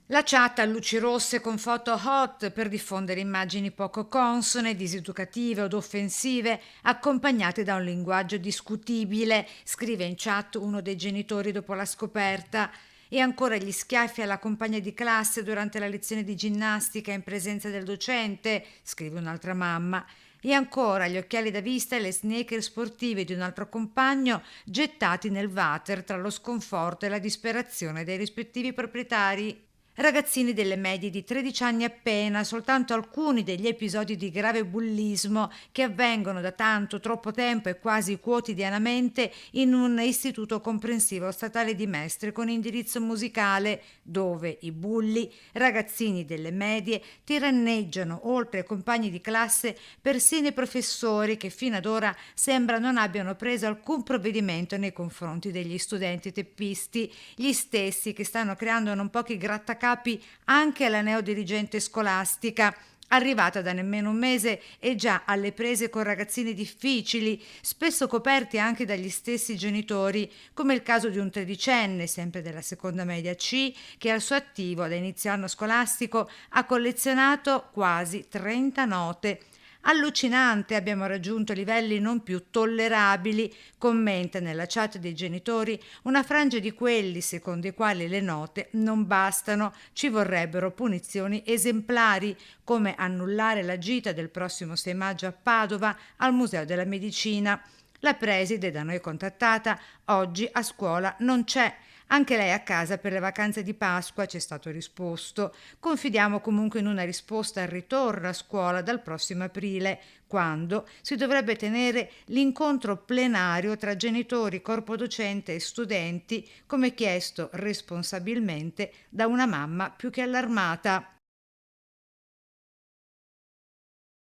La chat a luci rosse con foto hot per diffondere immagini poco consone, diseducative od offensive, accompagnate da un linguaggio discutibile, scrive in chat uno dei genitori dopo la scoperta. E ancora gli schiaffi alla compagna di classe durante la lezione di ginnastica in presenza del docente, scrive un'altra mamma. E ancora gli occhiali da vista e le sneaker sportive di un altro compagno gettati nel water tra lo sconforto e la disperazione dei rispettivi proprietari. Ragazzini delle medie di 13 anni appena, soltanto alcuni degli episodi di grave bullismo che avvengono da tanto, troppo tempo e quasi quotidianamente in un istituto comprensivo statale di Mestre con indirizzo musicale, dove i bulli, ragazzini delle medie, tiranneggiano oltre ai compagni di classe persino i professori che fino ad ora sembra non abbiano preso alcun provvedimento nei confronti degli studenti teppisti, gli stessi che stanno creando non pochi grattacapi anche alla neodirigente scolastica, arrivata da nemmeno un mese e già alle prese con ragazzini difficili, spesso coperti anche dagli stessi genitori, come il caso di un tredicenne, sempre della seconda media C, che al suo attivo da inizio anno scolastico ha collezionato quasi 30 note. Allucinante, abbiamo raggiunto livelli non più tollerabili, commenta nella chat dei genitori una frangia di quelli secondo i quali le note non bastano, ci vorrebbero punizioni esemplari, come annullare la gita del prossimo 6 maggio a Padova al Museo della Medicina. La preside, da noi contattata, oggi a scuola non c'è. Anche lei a casa per le vacanze di Pasqua, ci è stato risposto. Confidiamo comunque in una risposta al ritorno a scuola dal prossimo aprile, quando si dovrebbe tenere l'incontro plenario tra genitori, corpo docente e studenti, come chiesto responsabilmente da una mamma più che allarmata.